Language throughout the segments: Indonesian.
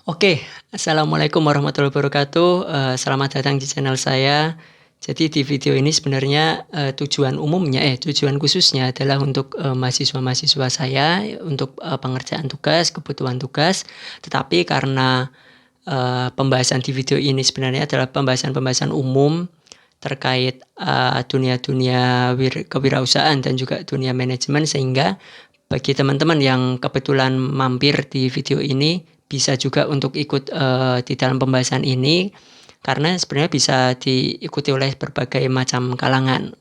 Oke, assalamualaikum warahmatullahi wabarakatuh. Selamat datang di channel saya. Jadi di video ini sebenarnya tujuan khususnya adalah untuk mahasiswa-mahasiswa saya untuk pengerjaan tugas, kebutuhan tugas. Tetapi karena pembahasan di video ini sebenarnya adalah pembahasan-pembahasan umum terkait dunia-dunia kewirausahaan dan juga dunia manajemen, sehingga bagi teman-teman yang kebetulan mampir di video ini bisa juga untuk ikut di dalam pembahasan ini, karena sebenarnya bisa diikuti oleh berbagai macam kalangan.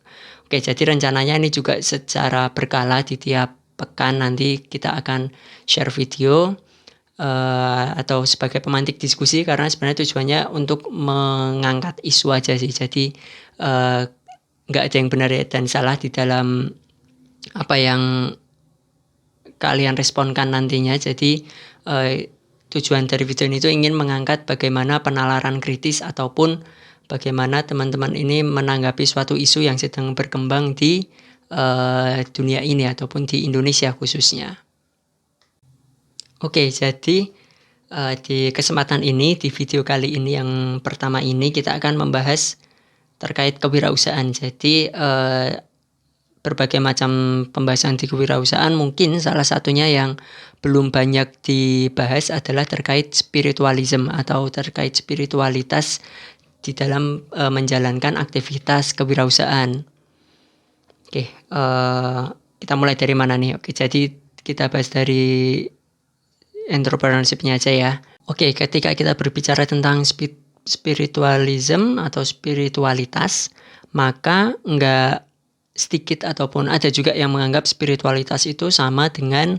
Oke, jadi rencananya ini juga secara berkala di tiap pekan nanti kita akan share video atau sebagai pemantik diskusi, karena sebenarnya tujuannya untuk mengangkat isu aja sih. Jadi nggak ada yang benar dan salah di dalam apa yang kalian responkan nantinya. Jadi tujuan dari video ini itu ingin mengangkat bagaimana penalaran kritis ataupun bagaimana teman-teman ini menanggapi suatu isu yang sedang berkembang di dunia ini ataupun di Indonesia khususnya. Oke, jadi di kesempatan ini, di video kali ini yang pertama ini, kita akan membahas terkait kewirausahaan. Jadi berbagai macam pembahasan di kewirausahaan, mungkin salah satunya yang belum banyak dibahas adalah terkait spiritualism atau terkait spiritualitas di dalam menjalankan aktivitas kewirausahaan. Oke, kita mulai dari mana nih? Oke, jadi kita bahas dari entrepreneurship-nya aja ya. Oke, ketika kita berbicara tentang spiritualism atau spiritualitas, maka nggak sedikit ataupun ada juga yang menganggap spiritualitas itu sama dengan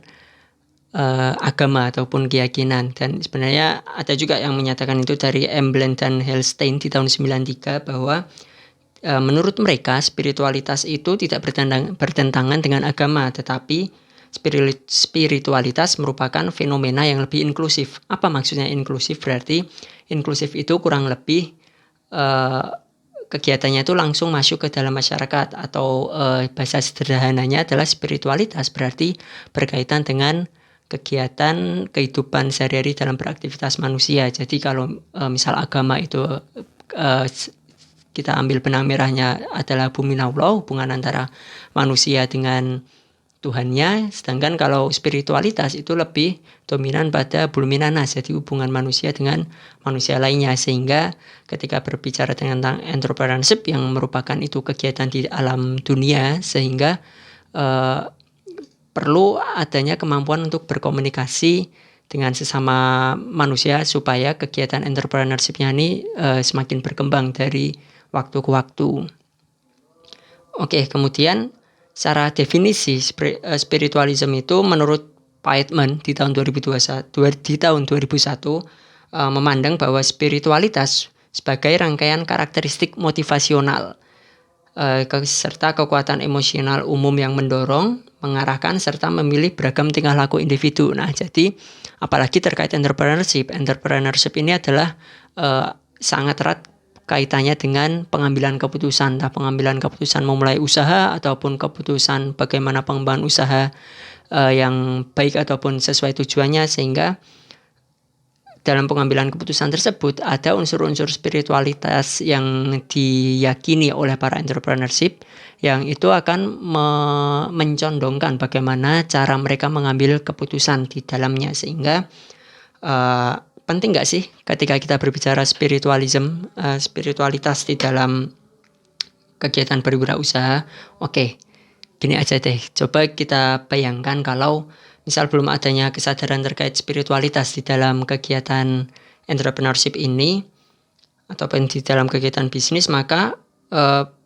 agama ataupun keyakinan. Dan sebenarnya ada juga yang menyatakan itu dari Emblen dan Hellstein di tahun 93 bahwa menurut mereka spiritualitas itu tidak bertentangan dengan agama, tetapi spiritualitas merupakan fenomena yang lebih inklusif. Apa maksudnya inklusif? Berarti inklusif itu kurang lebih kegiatannya itu langsung masuk ke dalam masyarakat, atau bahasa sederhananya adalah spiritualitas berarti berkaitan dengan kegiatan kehidupan sehari-hari dalam beraktivitas manusia. Jadi kalau misal agama itu kita ambil benang merahnya adalah buminallah, hubungan antara manusia dengan Tuhannya, sedangkan kalau spiritualitas itu lebih dominan pada bulminanas, jadi hubungan manusia dengan manusia lainnya. Sehingga ketika berbicara tentang entrepreneurship yang merupakan itu kegiatan di alam dunia, sehingga perlu adanya kemampuan untuk berkomunikasi dengan sesama manusia supaya kegiatan entrepreneurship-nya ini semakin berkembang dari waktu ke waktu. Oke, kemudian secara definisi spiritualism itu menurut Paetman di tahun 2001 memandang bahwa spiritualitas sebagai rangkaian karakteristik motivasional serta kekuatan emosional umum yang mendorong, mengarahkan serta memilih beragam tingkah laku individu. Nah, jadi apalagi terkait entrepreneurship ini adalah sangat erat kaitannya dengan pengambilan keputusan, entah pengambilan keputusan memulai usaha ataupun keputusan bagaimana pengembangan usaha yang baik ataupun sesuai tujuannya. Sehingga dalam pengambilan keputusan tersebut ada unsur-unsur spiritualitas yang diyakini oleh para entrepreneurship, yang itu akan mencondongkan bagaimana cara mereka mengambil keputusan di dalamnya. Sehingga penting nggak sih ketika kita berbicara spiritualitas di dalam kegiatan berwirausaha? Oke, gini aja deh, coba kita bayangkan kalau misal belum adanya kesadaran terkait spiritualitas di dalam kegiatan entrepreneurship ini ataupun di dalam kegiatan bisnis, maka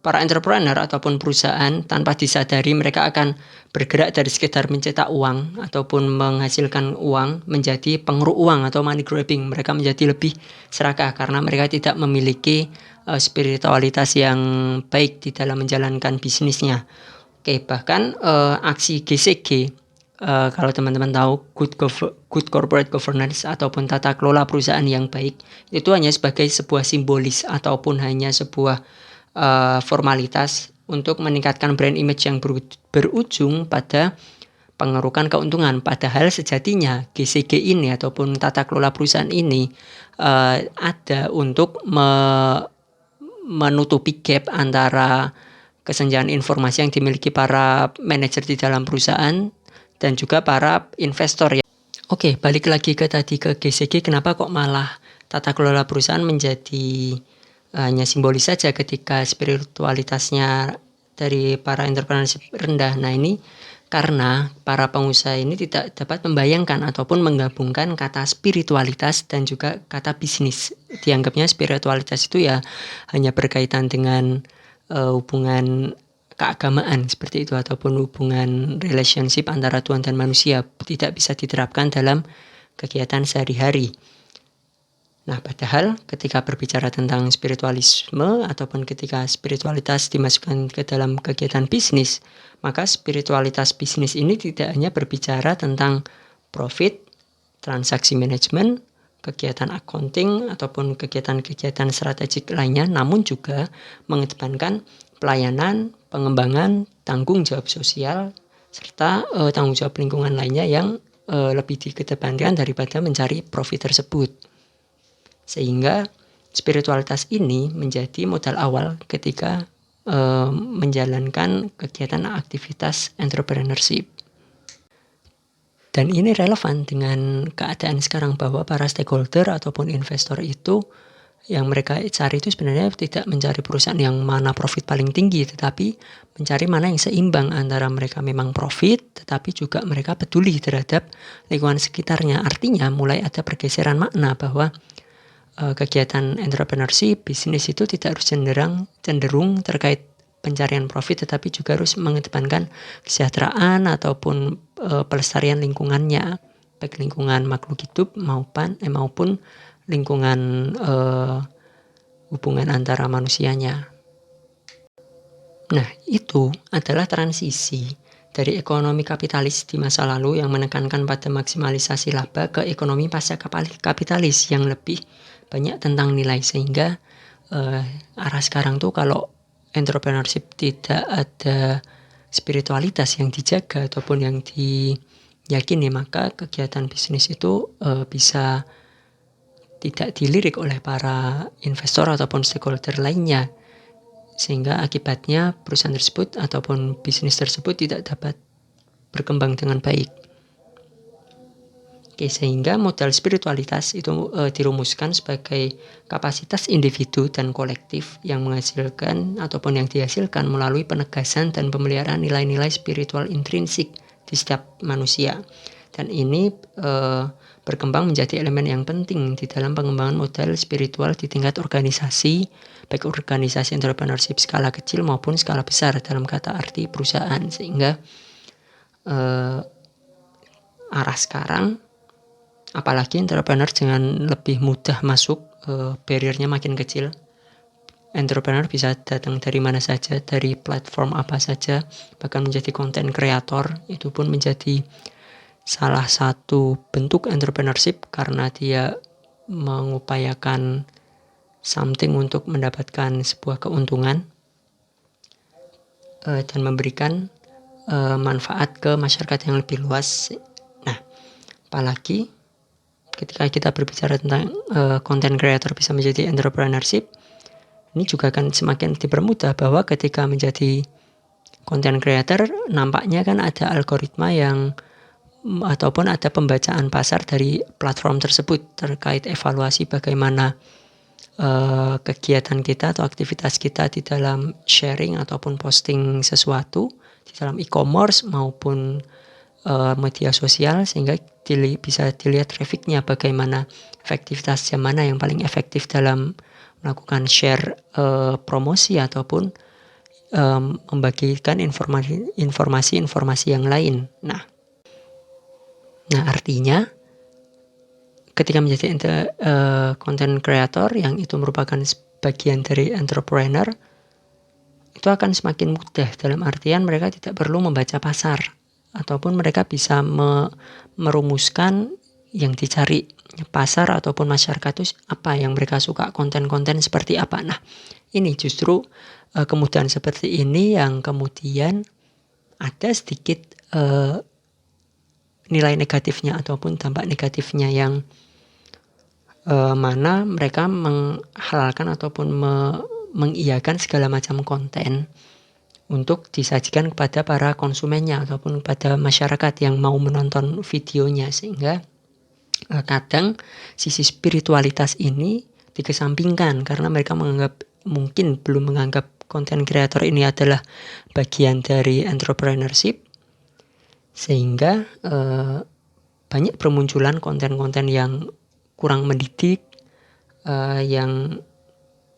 para entrepreneur ataupun perusahaan tanpa disadari mereka akan bergerak dari sekedar mencetak uang ataupun menghasilkan uang menjadi pengeruk uang atau money grabbing. Mereka menjadi lebih serakah karena mereka tidak memiliki spiritualitas yang baik di dalam menjalankan bisnisnya. Oke, bahkan aksi GCG, kalau teman-teman tahu good corporate governance ataupun tata kelola perusahaan yang baik, itu hanya sebagai sebuah simbolis ataupun hanya sebuah formalitas untuk meningkatkan brand image yang berujung pada pengerukan keuntungan. Padahal sejatinya GCG ini ataupun tata kelola perusahaan ini ada untuk menutupi gap antara kesenjangan informasi yang dimiliki para manajer di dalam perusahaan dan juga para investor ya. Oke, balik lagi ke GCG, kenapa kok malah tata kelola perusahaan menjadi hanya simbolis saja ketika spiritualitasnya dari para entrepreneur rendah. Nah, ini karena para pengusaha ini tidak dapat membayangkan ataupun menggabungkan kata spiritualitas dan juga kata bisnis. Dianggapnya spiritualitas itu ya hanya berkaitan dengan hubungan keagamaan seperti itu ataupun hubungan relationship antara Tuhan dan manusia, tidak bisa diterapkan dalam kegiatan sehari-hari. Nah, padahal ketika berbicara tentang spiritualisme ataupun ketika spiritualitas dimasukkan ke dalam kegiatan bisnis, maka spiritualitas bisnis ini tidak hanya berbicara tentang profit, transaksi manajemen, kegiatan accounting ataupun kegiatan-kegiatan strategik lainnya, namun juga mengedepankan pelayanan, pengembangan, tanggung jawab sosial, serta tanggung jawab lingkungan lainnya yang lebih dikedepankan daripada mencari profit tersebut. Sehingga spiritualitas ini menjadi modal awal ketika menjalankan kegiatan aktivitas entrepreneurship. Dan ini relevan dengan keadaan sekarang bahwa para stakeholder ataupun investor itu yang mereka cari itu sebenarnya tidak mencari perusahaan yang mana profit paling tinggi, tetapi mencari mana yang seimbang antara mereka memang profit tetapi juga mereka peduli terhadap lingkungan sekitarnya. Artinya mulai ada pergeseran makna bahwa kegiatan entrepreneurship, bisnis itu tidak harus cenderung terkait pencarian profit, tetapi juga harus mengedepankan kesejahteraan ataupun pelestarian lingkungannya, baik lingkungan makhluk hidup maupun lingkungan hubungan antara manusianya. Nah, itu adalah transisi dari ekonomi kapitalis di masa lalu yang menekankan pada maksimalisasi laba ke ekonomi pasca kapitalis yang lebih banyak tentang nilai, sehingga arah sekarang tuh kalau entrepreneurship tidak ada spiritualitas yang dijaga ataupun yang diyakini, maka kegiatan bisnis itu bisa tidak dilirik oleh para investor ataupun stakeholder lainnya, sehingga akibatnya perusahaan tersebut ataupun bisnis tersebut tidak dapat berkembang dengan baik. Oke, sehingga modal spiritualitas itu dirumuskan sebagai kapasitas individu dan kolektif yang menghasilkan ataupun yang dihasilkan melalui penegasan dan pemeliharaan nilai-nilai spiritual intrinsik di setiap manusia. Dan ini berkembang menjadi elemen yang penting di dalam pengembangan modal spiritual di tingkat organisasi, baik organisasi entrepreneurship skala kecil maupun skala besar dalam kata arti perusahaan. Sehingga arah sekarang, apalagi entrepreneur jangan lebih mudah masuk, barriernya makin kecil. Entrepreneur bisa datang dari mana saja, dari platform apa saja, bahkan menjadi content creator. Itu pun menjadi salah satu bentuk entrepreneurship karena dia mengupayakan something untuk mendapatkan sebuah keuntungan dan memberikan manfaat ke masyarakat yang lebih luas. Nah, apalagi ketika kita berbicara tentang content creator bisa menjadi entrepreneurship, ini juga akan semakin dipermudah bahwa ketika menjadi content creator nampaknya kan ada algoritma yang ataupun ada pembacaan pasar dari platform tersebut terkait evaluasi bagaimana kegiatan kita atau aktivitas kita di dalam sharing ataupun posting sesuatu di dalam e-commerce maupun media sosial, sehingga bisa dilihat trafficnya, bagaimana efektivitas mana yang paling efektif dalam melakukan share promosi ataupun membagikan informasi yang lain. Nah artinya ketika menjadi content creator yang itu merupakan bagian dari entrepreneur, itu akan semakin mudah dalam artian mereka tidak perlu membaca pasar ataupun mereka bisa merumuskan yang dicari pasar ataupun masyarakat itu apa yang mereka suka, konten-konten seperti apa. Nah, ini justru kemudahan seperti ini yang kemudian ada sedikit nilai negatifnya ataupun dampak negatifnya yang mana mereka menghalalkan ataupun mengiyakan segala macam konten untuk disajikan kepada para konsumennya ataupun kepada masyarakat yang mau menonton videonya, sehingga kadang sisi spiritualitas ini dikesampingkan karena mereka mungkin belum menganggap konten kreator ini adalah bagian dari entrepreneurship, sehingga banyak bermunculan konten-konten yang kurang mendidik, yang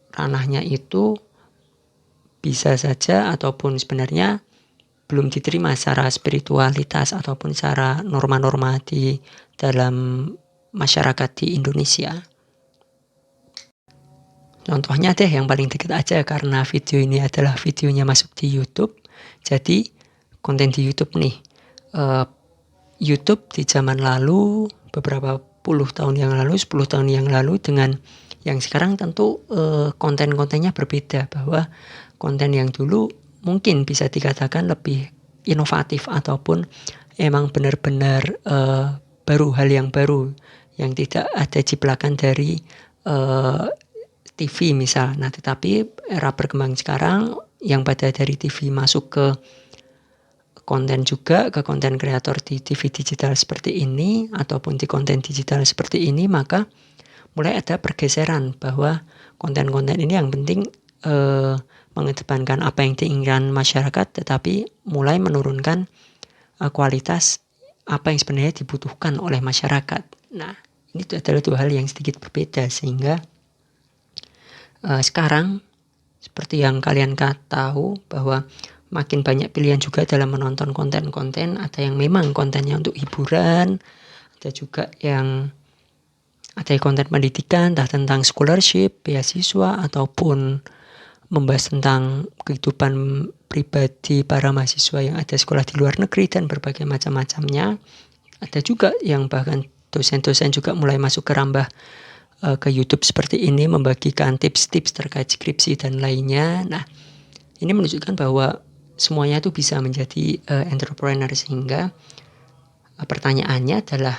ranahnya itu bisa saja ataupun sebenarnya belum diterima secara spiritualitas ataupun secara norma-norma di dalam masyarakat di Indonesia. Contohnya deh yang paling dekat aja, karena video ini adalah videonya masuk di YouTube. Jadi konten di YouTube nih, YouTube di zaman lalu, beberapa puluh tahun yang lalu, 10 tahun yang lalu dengan yang sekarang tentu konten-kontennya berbeda, bahwa konten yang dulu mungkin bisa dikatakan lebih inovatif ataupun emang benar-benar baru, hal yang baru yang tidak ada ciplakan dari TV misal. Nah, tetapi era berkembang sekarang yang pada dari TV masuk ke konten juga, ke konten kreator di TV digital seperti ini ataupun di konten digital seperti ini, maka mulai ada pergeseran bahwa konten-konten ini yang penting mengedepankan apa yang diinginkan masyarakat, tetapi mulai menurunkan kualitas apa yang sebenarnya dibutuhkan oleh masyarakat. Nah, ini adalah dua hal yang sedikit berbeda, sehingga sekarang seperti yang kalian tahu bahwa makin banyak pilihan juga dalam menonton konten-konten. Ada yang memang kontennya untuk hiburan, ada juga yang ada konten pendidikan, entah tentang scholarship, beasiswa, ataupun membahas tentang kehidupan pribadi para mahasiswa yang ada sekolah di luar negeri dan berbagai macam-macamnya. Ada juga yang bahkan dosen-dosen juga mulai masuk ke rambah ke YouTube seperti ini, membagikan tips-tips terkait skripsi dan lainnya. Nah, ini menunjukkan bahwa semuanya itu bisa menjadi entrepreneur, sehingga pertanyaannya adalah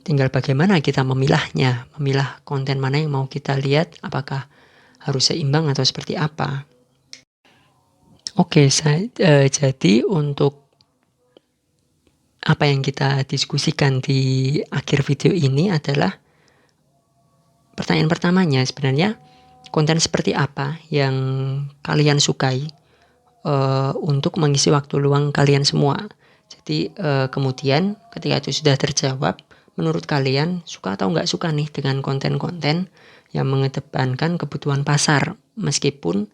tinggal bagaimana kita memilahnya, memilah konten mana yang mau kita lihat, apakah harus seimbang atau seperti apa. Oke, jadi untuk apa yang kita diskusikan di akhir video ini adalah pertanyaan pertamanya sebenarnya, konten seperti apa yang kalian sukai untuk mengisi waktu luang kalian semua. Jadi kemudian ketika itu sudah terjawab, menurut kalian suka atau nggak suka nih dengan konten-konten yang mengedepankan kebutuhan pasar, meskipun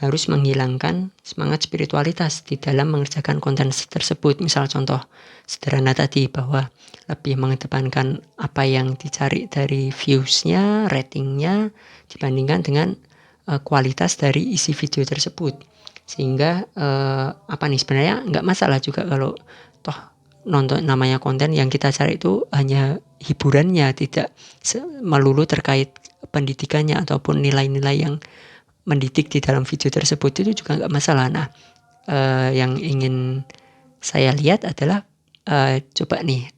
harus menghilangkan semangat spiritualitas di dalam mengerjakan konten tersebut. Misal contoh sederhana tadi, bahwa lebih mengedepankan apa yang dicari dari viewsnya, ratingnya, dibandingkan dengan kualitas dari isi video tersebut. Sehingga apa nih, sebenarnya nggak masalah juga kalau toh nonton namanya konten yang kita cari itu hanya hiburannya, tidak melulu terkait pendidikannya ataupun nilai-nilai yang mendidik di dalam video tersebut, itu juga nggak masalah. Nah, yang ingin saya lihat adalah coba nih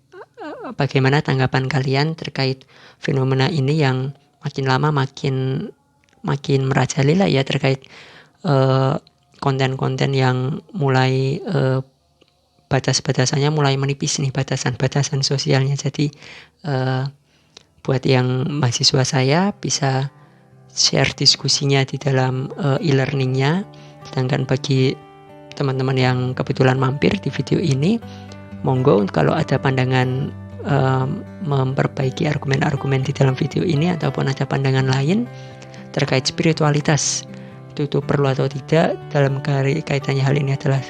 bagaimana tanggapan kalian terkait fenomena ini yang makin lama makin merajalela ya, terkait konten-konten yang mulai batas-batasannya mulai menipis nih, batasan-batasan sosialnya. Jadi buat yang mahasiswa saya bisa share diskusinya di dalam e-learningnya. Sedangkan bagi teman-teman yang kebetulan mampir di video ini, monggo kalau ada pandangan memperbaiki argumen-argumen di dalam video ini, ataupun ada pandangan lain terkait spiritualitas, itu perlu atau tidak dalam kaitannya hal ini adalah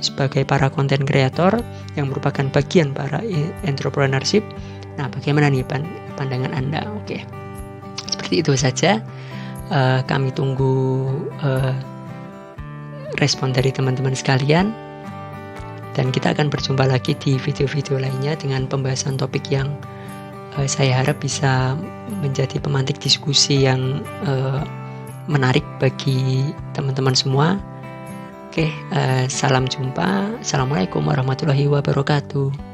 sebagai para content creator yang merupakan bagian para entrepreneurship. Nah, bagaimana nih pandangan Anda? Oke, seperti itu saja. Kami tunggu respon dari teman-teman sekalian, dan kita akan berjumpa lagi di video-video lainnya dengan pembahasan topik yang saya harap bisa menjadi pemantik diskusi yang menarik bagi teman-teman semua. Oke, salam jumpa. Assalamualaikum warahmatullahi wabarakatuh.